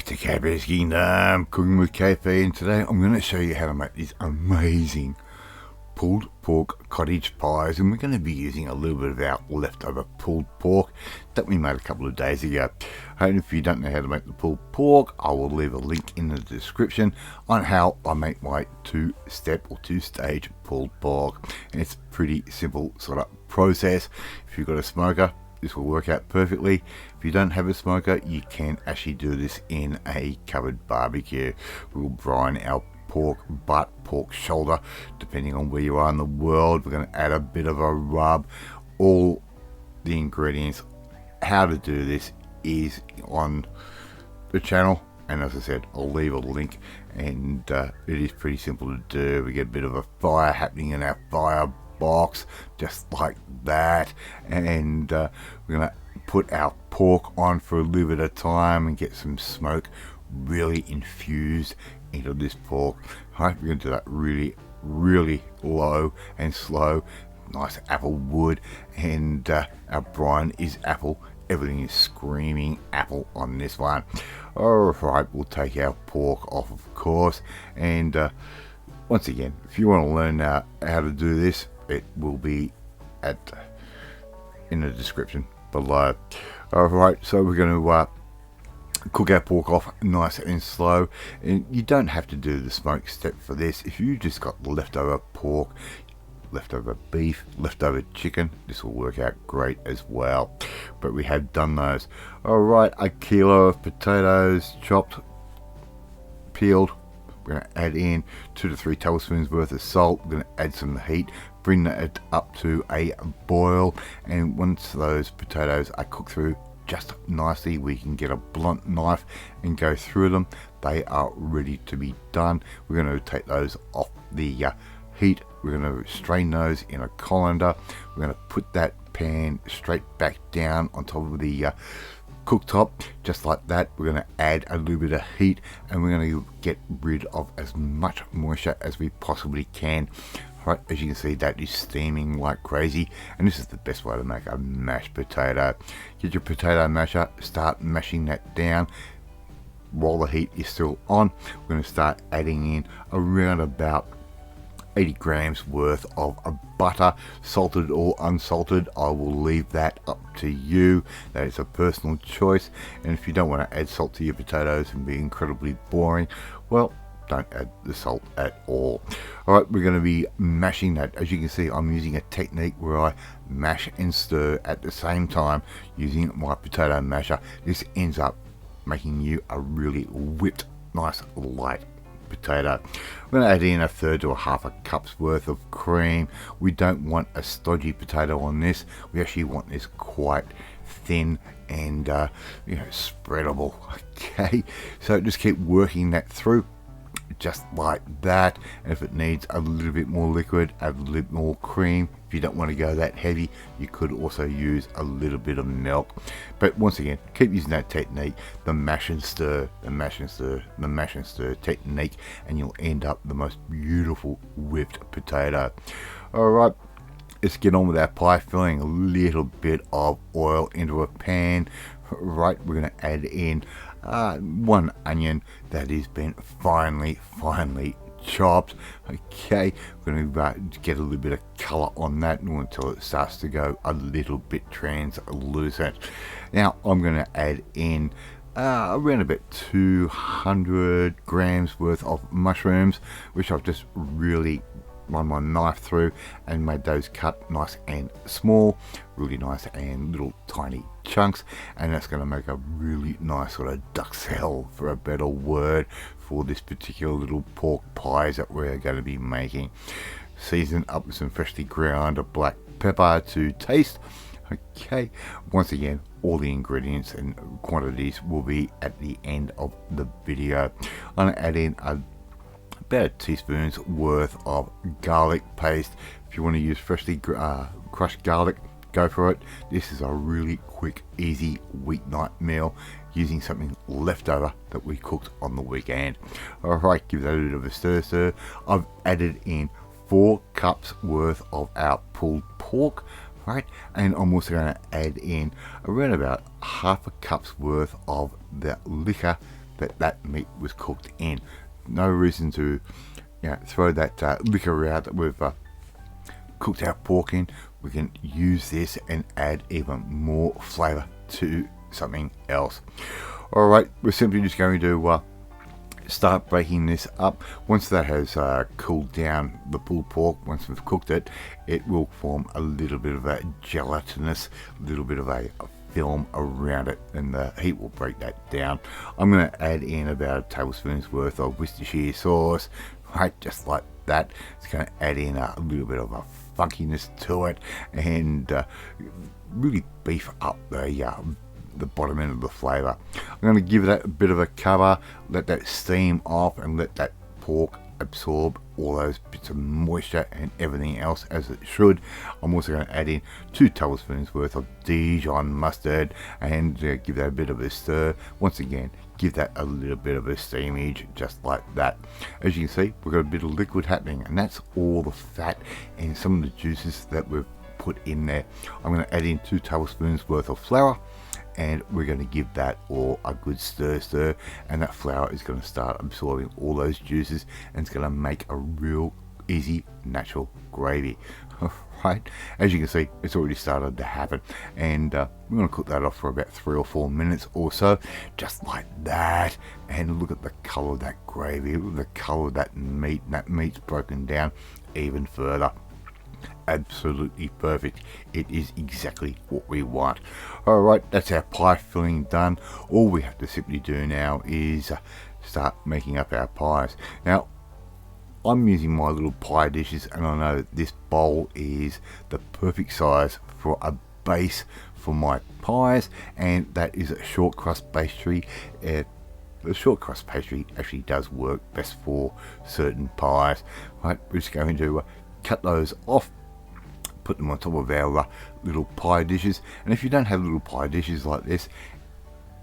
back to KPsKINGDOM, cooking with KP, and today I'm going to show you how to make these amazing pulled pork cottage pies, and we're going to be using a little bit of our leftover pulled pork that we made a couple of days ago. And if you don't know how to make the pulled pork, I will leave a link in the description on how I make my two-step or two-stage pulled pork, and it's a pretty simple sort of process. If you've got a smoker, this will work out perfectly. If you don't have a smoker, you can actually do this in a covered barbecue. We'll brine our pork butt, pork shoulder, depending on where you are in the world. We're going to add a bit of a rub. All the ingredients, how to do this is on the channel, and as I said, I'll leave a link, and it is pretty simple to do. We get a bit of a fire happening in our fire box, just like that, and we're gonna put our pork on for a little bit of time and get some smoke really infused into this pork. Right, we're gonna do that really low and slow. Nice apple wood, and our brine is apple. Everything is screaming apple on this one. Alright, we'll take our pork off, of course, and once again, if you want to learn how to do this, it will be in the description below. Alright, so we're going to cook our pork off nice and slow, and you don't have to do the smoke step for this. If you just got the leftover pork, leftover beef, leftover chicken, this will work out great as well, but we have done those. Alright, a kilo of potatoes chopped, peeled. We're going to add in 2 to 3 tablespoons worth of salt. We're going to add some heat, bring it up to a boil, and once those potatoes are cooked through just nicely, we can get a blunt knife and go through them. They are ready to be done. We're going to take those off the heat. We're going to strain those in a colander. We're going to put that pan straight back down on top of the cooktop, just like that. We're going to add a little bit of heat, and we're going to get rid of as much moisture as we possibly can. Right, as you can see, that is steaming like crazy, and this is the best way to make a mashed potato. Get your potato masher, start mashing that down while the heat is still on. We're going to start adding in around about 80 grams worth of butter, salted or unsalted. I will leave that up to you. That is a personal choice, and if you don't want to add salt to your potatoes and be incredibly boring, well, don't add the salt at all. Alright, we're going to be mashing that. As you can see, I'm using a technique where I mash and stir at the same time using my potato masher. This ends up making you a really whipped, nice light potato. We're going to add in 1/3 to 1/2 cup's worth of cream. We don't want a stodgy potato on this. We actually want this quite thin and spreadable. Okay, so just keep working that through just like that, and if it needs a little bit more liquid, add a little bit more cream. If you don't want to go that heavy, you could also use a little bit of milk, but once again, keep using that technique, the mash and stir, the mash and stir, the mash and stir technique, and you'll end up the most beautiful whipped potato. Alright, let's get on with our pie filling. A little bit of oil into a pan. Right, we're going to add in 1 onion that has been finely chopped. Okay, we're going to get a little bit of color on that until it starts to go a little bit translucent. Now I'm going to add in around about 200 grams worth of mushrooms, which I've just really run my knife through and made those cut nice and small, really nice and little tiny chunks, and that's going to make a really nice sort of duxelle, for a better word, for this particular little pork pies that we're going to be making. Season up with some freshly ground black pepper to taste. Okay, once again, all the ingredients and quantities will be at the end of the video. I'm going to add in about 1 teaspoon's worth of garlic paste. If you want to use freshly crushed garlic, go for it. This is a really quick, easy weeknight meal using something leftover that we cooked on the weekend. Alright, give that a bit of a stir. I've added in 4 cups worth of our pulled pork, right, and I'm also going to add in around about 1/2 cup's worth of the liquor that that meat was cooked in. No reason to throw that liquor out that we've cooked our pork in. We can use this and add even more flavour to something else. Alright, we're simply just going to start breaking this up. Once that has cooled down, the pulled pork, once we've cooked it, it will form a little bit of a gelatinous, little bit of a film around it, and the heat will break that down. I'm going to add in about a tablespoon's worth of Worcestershire sauce, right, just like that. It's going to add in a little bit of a funkiness to it, and really beef up the bottom end of the flavour. I'm going to give that a bit of a cover, let that steam off, and let that pork absorb all those bits of moisture and everything else as it should. I'm also going to add in 2 tablespoons worth of Dijon mustard and give that a bit of a stir. Once again, give that a little bit of a steamage, just like that. As you can see, we've got a bit of liquid happening, and that's all the fat and some of the juices that we've put in there. I'm going to add in 2 tablespoons worth of flour, and we're going to give that all a good stir, and that flour is going to start absorbing all those juices, and it's going to make a real easy natural gravy. Right, as you can see, it's already started to happen, and we're going to cook that off for about 3 or 4 minutes or so, just like that. And look at the color of that gravy, look at the color of that meat, and that meat's broken down even further. Absolutely perfect. It is exactly what we want. Alright, that's our pie filling done. All we have to simply do now is start making up our pies. Now, I'm using my little pie dishes, and I know that this bowl is the perfect size for a base for my pies, and that is a short crust pastry. The short crust pastry actually does work best for certain pies. Right, we're just going to cut those off, put them on top of our little pie dishes. And if you don't have little pie dishes like this,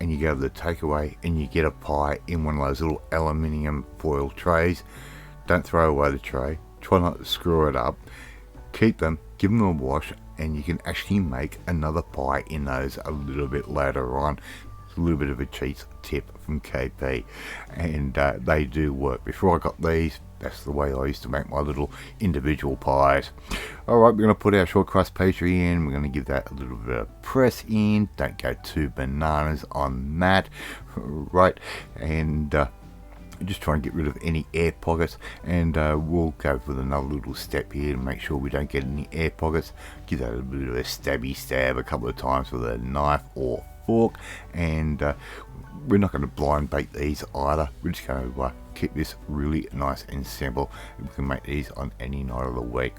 and you go to the takeaway and you get a pie in one of those little aluminium foil trays, don't throw away the tray, try not to screw it up, keep them, give them a wash, and you can actually make another pie in those a little bit later on. It's a little bit of a cheat tip from KP, and they do work. Before I got these, that's the way I used to make my little individual pies. Alright, we're going to put our short crust pastry in. We're going to give that a little bit of press in. Don't go too bananas on that. Right, and just try and get rid of any air pockets, and we'll go with another little step here to make sure we don't get any air pockets. Give that a bit of a stabby stab a couple of times with a knife or fork, and we're not going to blind bake these either. We're just going to keep this really nice and simple. We can make these on any night of the week.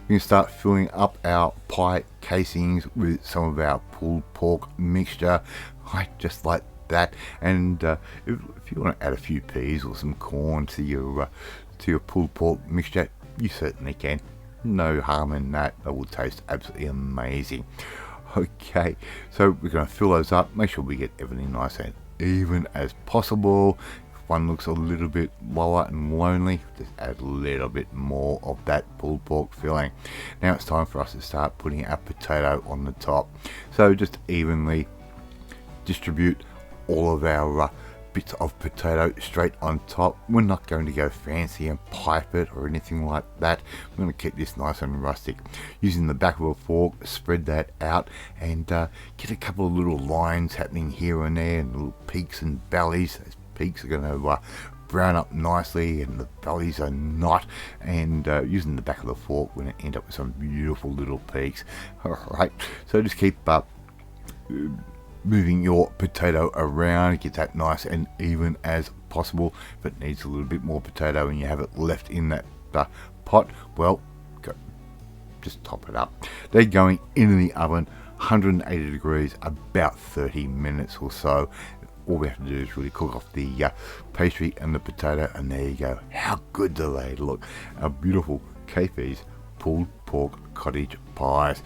We can start filling up our pie casings with some of our pulled pork mixture, right, just like that. And if you want to add a few peas or some corn to your pulled pork mixture, you certainly can. No harm in that. That will taste absolutely amazing. Okay, so we're going to fill those up, make sure we get everything nice and even as possible. If one looks a little bit lower and lonely, just add a little bit more of that pulled pork filling. Now it's time for us to start putting our potato on the top. So just evenly distribute all of our bits of potato straight on top. We're not going to go fancy and pipe it or anything like that. We're going to keep this nice and rustic. Using the back of a fork, spread that out, and get a couple of little lines happening here and there, and little peaks and valleys. Those peaks are going to brown up nicely, and the valleys are not. And using the back of the fork, we're going to end up with some beautiful little peaks. Alright, so just keep moving your potato around, get that nice and even as possible. If it needs a little bit more potato and you have it left in that pot, well, just top it up. They're going into the oven, 180 degrees, about 30 minutes or so. All we have to do is really cook off the pastry and the potato, and there you go. How good do they look? Our beautiful KP's pulled pork cottage pies.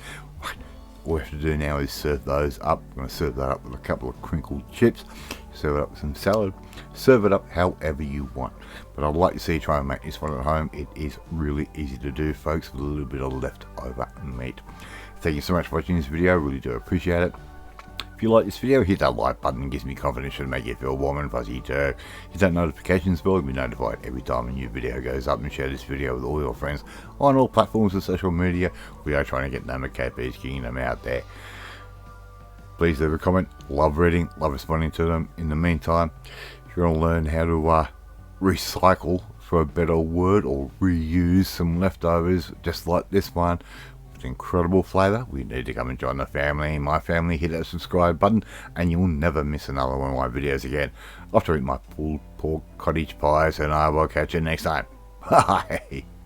All we have to do now is serve those up. I'm going to serve that up with a couple of crinkled chips, serve it up with some salad, serve it up however you want. But I'd like to see you try and make this one at home. It is really easy to do, folks, with a little bit of leftover meat. Thank you so much for watching this video. I really do appreciate it. If you like this video, hit that like button. It gives me confidence to make you feel warm and fuzzy too. Hit that notifications bell to be notified every time a new video goes up, and share this video with all your friends on all platforms of social media. We are trying to get known as KP's Kingdom out there. Please leave a comment. Love reading, love responding to them. In the meantime, if you want to learn how to recycle, for a better word, or reuse some leftovers just like this one, incredible flavour, we need to come and join the family. My family, hit that subscribe button and you'll never miss another one of my videos again. I'll have to eat my pulled pork cottage pies, and I will catch you next time. Bye.